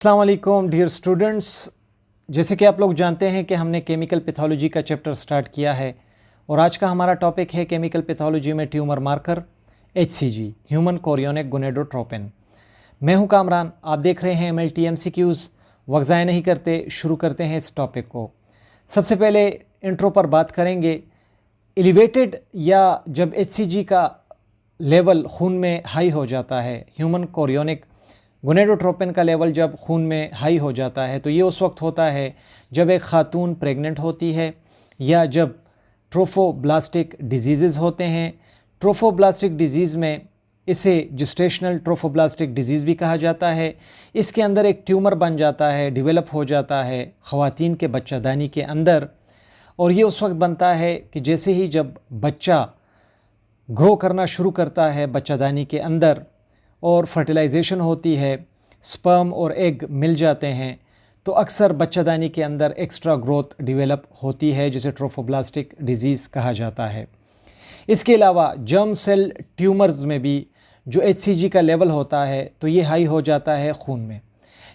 अस्सलाम वालेकुम dear students. जैसे कि आप लोग जानते हैं कि हमने केमिकल पैथोलॉजी का चैप्टर स्टार्ट किया है और आज का हमारा टॉपिक है केमिकल पैथोलॉजी में tumour marker HCG, human chorionic gonadotropin. मैं हूं कामरान, आप देख रहे हैं MLT MCQs। वक्त ज़ाया नहीं करते, शुरू करते हैं इस टॉपिक को। सबसे पहले इंट्रो पर बात करेंगे। एलिवेटेड या जब HCG का लेवल खून में हाई हो जाता है, ह्यूमन कोरियोनिक गोनेडोट्रोपिन का लेवल जब खून में हाई हो जाता है तो ये उस वक्त होता है जब एक ख़ातून प्रेग्नेंट होती है या जब ट्रोफोब्लास्टिक डिजीज़ होते हैं। ट्रोफोब्लास्टिक डिजीज़ में इसे जिस्टेशनल ट्रोफोब्लास्टिक डिजीज़ भी कहा जाता है। इसके अंदर एक ट्यूमर बन जाता है, डेवलप हो जाता है ख़वातीन के बच्चादानी के अंदर। और ये उस वक्त बनता है कि जैसे ही जब बच्चा ग्रो करना शुरू करता है बच्चादानी के अंदर और फर्टिलाइजेशन होती है, स्पर्म और एग मिल जाते हैं, तो अक्सर बच्चादानी के अंदर एक्स्ट्रा ग्रोथ डेवलप होती है जिसे ट्रोफोब्लास्टिक डिजीज़ कहा जाता है। इसके अलावा जर्म सेल ट्यूमर्स में भी जो HCG का लेवल होता है तो ये हाई हो जाता है खून में।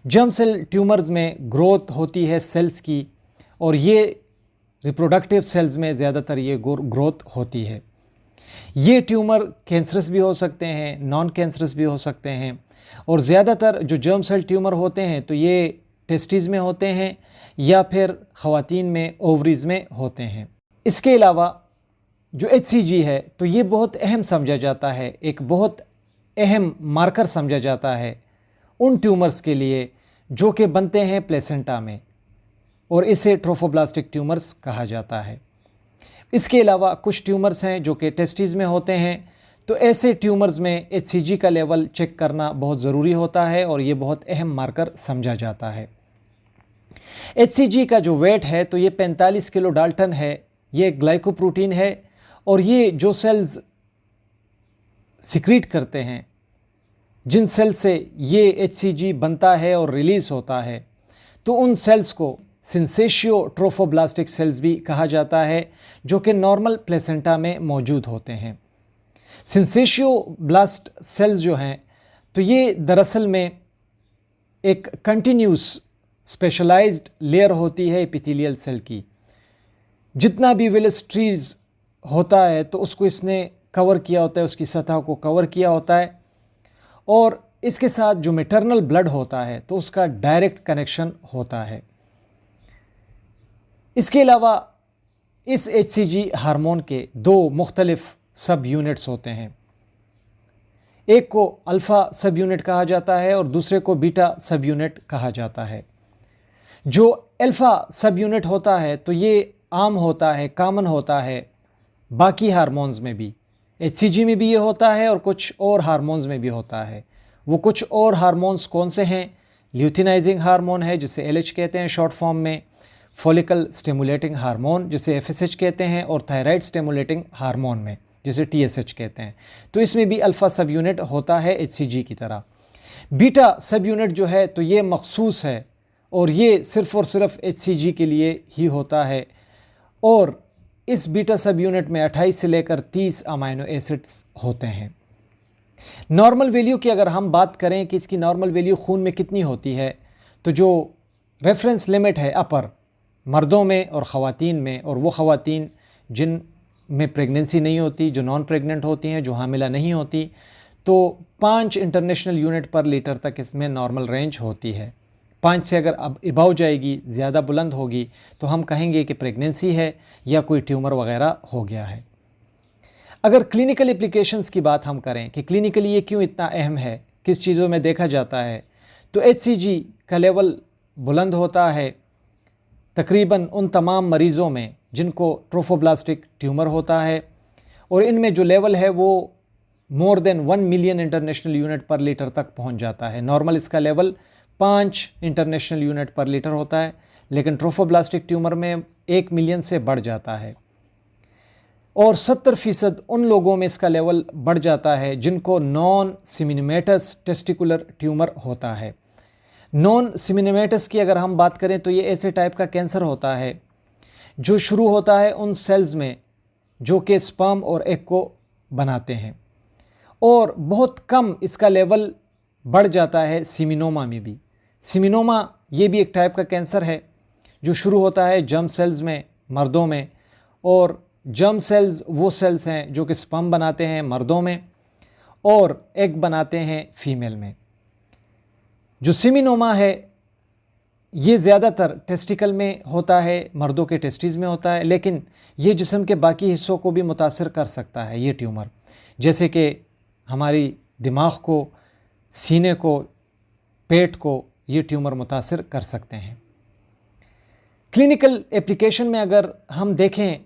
जर्म सेल ट्यूमर्स में ग्रोथ होती है सेल्स की और ये रिप्रोडक्टिव सेल्स में ज़्यादातर ये ग्रोथ होती है। ये ट्यूमर कैंसरस भी हो सकते हैं, नॉन कैंसरस भी हो सकते हैं। और ज़्यादातर जो जर्म सेल ट्यूमर होते हैं तो ये टेस्टिस में होते हैं या फिर ख़वातीन में ओवरीज़ में होते हैं। इसके अलावा जो HCG है तो ये बहुत अहम समझा जाता है, एक बहुत अहम मार्कर समझा जाता है उन ट्यूमर्स के लिए जो कि बनते हैं प्लेसेंटा में, और इसे ट्रोफोब्लास्टिक ट्यूमर्स कहा जाता है। इसके अलावा कुछ ट्यूमर्स हैं जो कि टेस्टिस में होते हैं, तो ऐसे ट्यूमर्स में HCG का लेवल चेक करना बहुत ज़रूरी होता है और ये बहुत अहम मार्कर समझा जाता है। HCG का जो वेट है तो ये 45 किलो डाल्टन है। ये ग्लाइकोप्रोटीन है और ये जो सेल्स सिक्रीट करते हैं, जिन सेल से ये HCG बनता है और रिलीज़ होता है, तो उन सेल्स को सिंसेशियो ट्रोफोब्लास्टिक सेल्स भी कहा जाता है जो कि नॉर्मल प्लेसेंटा में मौजूद होते हैं। सिंसेशियो ब्लास्ट सेल्स जो हैं तो ये दरअसल में एक कंटिन्यूस स्पेशलाइज्ड लेयर होती है एपिथेलियल सेल की। जितना भी विलस ट्रीज होता है तो उसको इसने कवर किया होता है, उसकी सतह को कवर किया होता है, और इसके साथ जो मैटरनल ब्लड होता है तो उसका डायरेक्ट कनेक्शन होता है। इसके अलावा इस HCG हार्मोन के दो मुख्तलिफ सब यूनिट्स होते हैं। एक को अल्फ़ा सब यूनिट कहा जाता है और दूसरे को बीटा सब यूनिट कहा जाता है। जो अल्फ़ा सब यूनिट होता है तो ये आम होता है, कामन होता है बाकी हार्मोन्स में भी। HCG में भी ये होता है और कुछ और हार्मोन्स में भी होता है। वो कुछ और हार्मोन्स कौन से हैं? ल्यूथिनाइजिंग हार्मोन है जिसे LH कहते हैं शॉर्ट फॉर्म में, फॉलिकल स्टिमुलेटिंग हार्मोन जिसे FSH कहते हैं, और थायराइड स्टिमुलेटिंग हार्मोन में जिसे TSH कहते हैं। तो इसमें भी अल्फ़ा सब यूनिट होता है HCG की तरह। बीटा सब यूनिट जो है तो ये मखसूस है और ये सिर्फ़ और सिर्फ HCG के लिए ही होता है, और इस बीटा सब यूनिट में 28 से लेकर 30 अमाइनो एसिड्स होते हैं। नॉर्मल वैल्यू की अगर हम बात करें कि इसकी नॉर्मल वैल्यू खून में कितनी होती है, तो जो रेफरेंस लिमिट है अपर मर्दों में और ख़वातीन में, और वो ख़वातीन जिन में प्रेगनेंसी नहीं होती, जो नॉन प्रेग्नेंट होती हैं, जो हामिला नहीं होती, तो 5 इंटरनेशनल यूनिट पर लीटर तक इसमें नॉर्मल रेंज होती है। 5 से अगर अब इबाव जाएगी, ज़्यादा बुलंद होगी, तो हम कहेंगे कि प्रेगनेंसी है या कोई ट्यूमर वग़ैरह हो गया है। अगर क्लिनिकल एप्लीकेशंस की बात हम करें कि क्लिनिकली ये क्यों इतना अहम है, किस चीज़ों में देखा जाता है, तो HCG का लेवल बुलंद होता है तकरीबन उन तमाम मरीज़ों में जिनको ट्रोफोब्लास्टिक ट्यूमर होता है, और इनमें जो लेवल है वो more than 1 million international unit पर लीटर तक पहुंच जाता है। नॉर्मल इसका लेवल 5 इंटरनेशनल यूनिट पर लीटर होता है, लेकिन ट्रोफोब्लास्टिक ट्यूमर में 1 मिलियन से बढ़ जाता है। और 70% उन लोगों में इसका लेवल बढ़ जाता है जिनको नॉन सिमिनोमेटस टेस्टिकुलर ट्यूमर होता है। नॉन सिमिनोमेटस की अगर हम बात करें तो ये ऐसे टाइप का कैंसर होता है जो शुरू होता है उन सेल्स में जो कि स्पर्म और एग को बनाते हैं, और बहुत कम इसका लेवल बढ़ जाता है सीमिनोमा में भी। सिमिनोमा ये भी एक टाइप का कैंसर है जो शुरू होता है जर्म सेल्स में मर्दों में, और जर्म सेल्स वो सेल्स हैं जो कि स्पर्म बनाते हैं मर्दों में और एग बनाते हैं फीमेल में। जो सिमिनोमा है ये ज़्यादातर टेस्टिकल में होता है, मर्दों के टेस्टिस में होता है, लेकिन ये जिस्म के बाकी हिस्सों को भी मुतासर कर सकता है ये ट्यूमर, जैसे कि हमारी दिमाग को, सीने को, पेट को ये ट्यूमर मुतासर कर सकते हैं। क्लिनिकल एप्लीकेशन में अगर हम देखें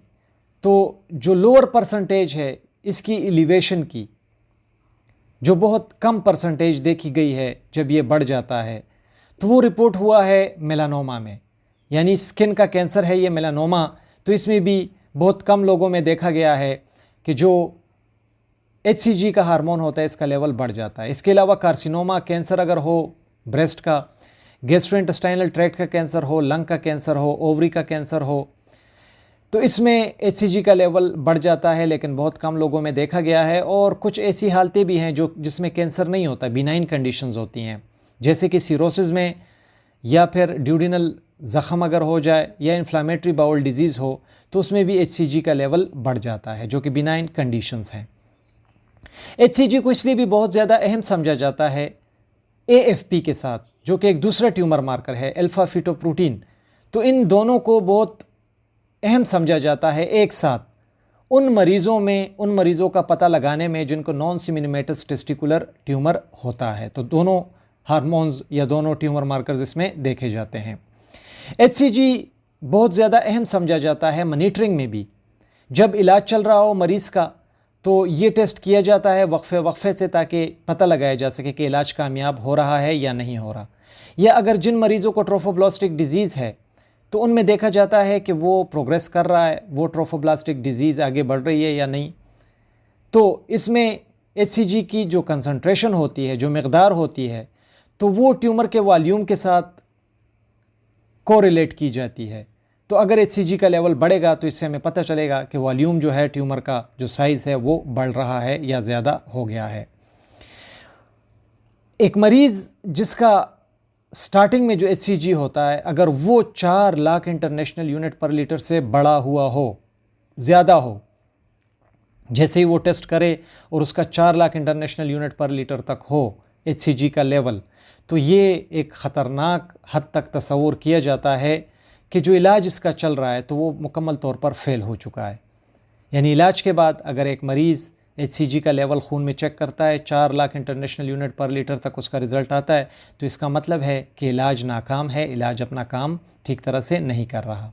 तो जो लोअर परसेंटेज है इसकी एलिवेशन की, जो बहुत कम परसेंटेज देखी गई है जब ये बढ़ जाता है, तो वो रिपोर्ट हुआ है मेलानोमा में, यानी स्किन का कैंसर है ये मेलानोमा। तो इसमें भी बहुत कम लोगों में देखा गया है कि जो HCG का हार्मोन होता है इसका लेवल बढ़ जाता है। इसके अलावा कार्सिनोमा कैंसर अगर हो, ब्रेस्ट का, गैस्ट्रोइंटेस्टाइनल ट्रैक्ट का कैंसर हो, लंग का कैंसर हो, ओवरी का कैंसर हो, तो इसमें HCG का लेवल बढ़ जाता है, लेकिन बहुत कम लोगों में देखा गया है। और कुछ ऐसी हालतें भी हैं जिसमें कैंसर नहीं होता, बिनाइन कंडीशंस होती हैं, जैसे कि सिरोसिस में, या फिर ड्यूडिनल ज़ख़म अगर हो जाए, या इन्फ्लामेटरी बाउल डिजीज़ हो, तो उसमें भी HCG का लेवल बढ़ जाता है, जो कि बिनाइन कंडीशंस हैं। HCG को इसलिए भी बहुत ज़्यादा अहम समझा जाता है AFP के साथ, जो कि एक दूसरा ट्यूमर मार्कर है, अल्फ़ा फीटोप्रोटीन। तो इन दोनों को बहुत अहम समझा जाता है एक साथ उन मरीज़ों का पता लगाने में जिनको नॉन सिमिनोमेटस टेस्टिकुलर ट्यूमर होता है। तो दोनों हार्मोन्स या दोनों ट्यूमर मार्कर्स इसमें देखे जाते हैं। HCG बहुत ज़्यादा अहम समझा जाता है मॉनिटरिंग में भी। जब इलाज चल रहा हो मरीज़ का तो ये टेस्ट किया जाता है वक्फे से, ताकि पता लगाया जा सके कि इलाज कामयाब हो रहा है या नहीं हो रहा। या अगर जिन मरीज़ों को ट्रोफोब्लास्टिक डिजीज़ है तो उनमें देखा जाता है कि वो प्रोग्रेस कर रहा है, वो ट्रोफोब्लास्टिक डिजीज़ आगे बढ़ रही है या नहीं। तो इसमें HCG की जो कंसंट्रेशन होती है, जो मकदार होती है, तो वो ट्यूमर के वॉल्यूम के साथ कोरिलेट की जाती है। तो अगर HCG का लेवल बढ़ेगा तो इससे हमें पता चलेगा कि वॉल्यूम जो है ट्यूमर का जो साइज़ है वो बढ़ रहा है या ज़्यादा हो गया है। एक मरीज़ जिसका स्टार्टिंग में जो HCG होता है, अगर वो 4 लाख इंटरनेशनल यूनिट पर लीटर से बड़ा हुआ हो, ज़्यादा हो, जैसे ही वो टेस्ट करे और उसका 4 लाख इंटरनेशनल यूनिट पर लीटर तक हो HCG का लेवल, तो ये एक ख़तरनाक हद तक तस्वूर किया जाता है कि जो इलाज इसका चल रहा है तो वो मुकम्मल तौर पर फ़ेल हो चुका है। यानी इलाज के बाद अगर एक मरीज़ HCG का लेवल खून में चेक करता है, 4 लाख इंटरनेशनल यूनिट पर लीटर तक उसका रिज़ल्ट आता है, तो इसका मतलब है कि इलाज नाकाम है, इलाज अपना काम ठीक तरह से नहीं कर रहा।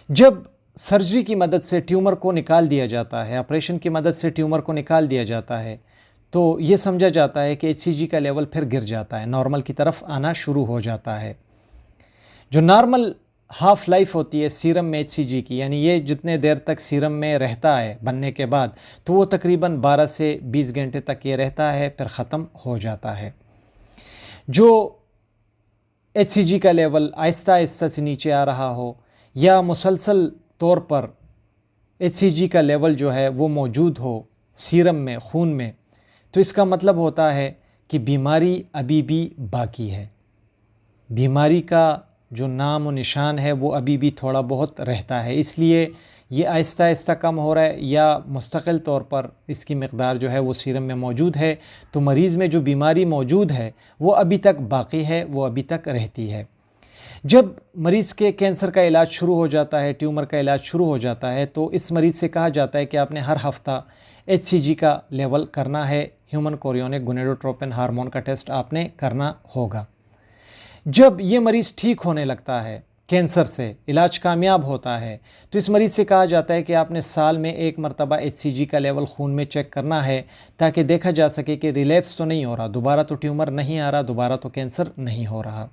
जब सर्जरी की मदद से ट्यूमर को निकाल दिया जाता है, ऑपरेशन की मदद से ट्यूमर को निकाल दिया जाता है, तो ये समझा जाता है कि HCG का लेवल फिर गिर जाता है, नॉर्मल की तरफ आना शुरू हो जाता है। जो नॉर्मल हाफ़ लाइफ होती है सीरम में HCG की, यानी ये जितने देर तक सीरम में रहता है बनने के बाद, तो वो तकरीबन 12 से 20 घंटे तक ये रहता है, फिर ख़त्म हो जाता है। जो HCG का लेवल आहिस्ता आहिस्ता से नीचे आ रहा हो या मुसलसल तौर पर HCG का लेवल जो है वो मौजूद हो सीरम में, खून में, तो इसका मतलब होता है कि बीमारी अभी भी बाकी है, बीमारी का जो नाम और निशान है वो अभी भी थोड़ा बहुत रहता है। इसलिए ये आहिस्ता आहिस्ता कम हो रहा है या मुस्तकिल तौर पर इसकी मकदार जो है वो सीरम में मौजूद है। तो मरीज़ में जो बीमारी मौजूद है वो अभी तक बाकी है, वो अभी तक रहती है। जब मरीज़ के कैंसर का इलाज शुरू हो जाता है, ट्यूमर का इलाज शुरू हो जाता है, तो इस मरीज़ से कहा जाता है कि आपने हर हफ़्ता HCG का लेवल करना है, ह्यूमन कोरियोनिक गोनेडोट्रोपिन हार्मोन का टेस्ट आपने करना होगा। जब ये मरीज़ ठीक होने लगता है, कैंसर से इलाज कामयाब होता है, तो इस मरीज़ से कहा जाता है कि आपने साल में एक मरतबा HCG का लेवल खून में चेक करना है, ताकि देखा जा सके कि रिलैप्स तो नहीं हो रहा, दोबारा तो ट्यूमर नहीं आ रहा, दोबारा तो कैंसर नहीं हो रहा।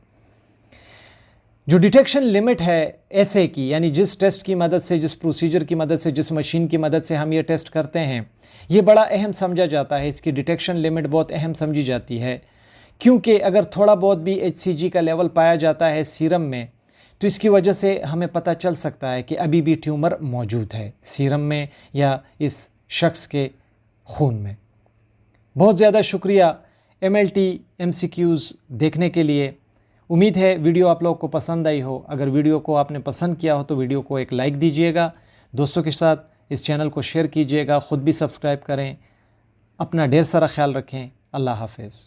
जो डिटेक्शन लिमिट है ऐसे की, यानी जिस टेस्ट की मदद से, जिस प्रोसीजर की मदद से, जिस मशीन की मदद से हम ये टेस्ट करते हैं, ये बड़ा अहम समझा जाता है। इसकी डिटेक्शन लिमिट बहुत अहम समझी जाती है, क्योंकि अगर थोड़ा बहुत भी HCG का लेवल पाया जाता है सीरम में, तो इसकी वजह से हमें पता चल सकता है कि अभी भी ट्यूमर मौजूद है सीरम में या इस शख्स के खून में। बहुत ज़्यादा शुक्रिया MLT MCQs देखने के लिए। उम्मीद है वीडियो आप लोगों को पसंद आई हो। अगर वीडियो को आपने पसंद किया हो तो वीडियो को एक लाइक दीजिएगा, दोस्तों के साथ इस चैनल को शेयर कीजिएगा, ख़ुद भी सब्सक्राइब करें। अपना ढेर सारा ख्याल रखें। अल्लाह हाफ़िज़।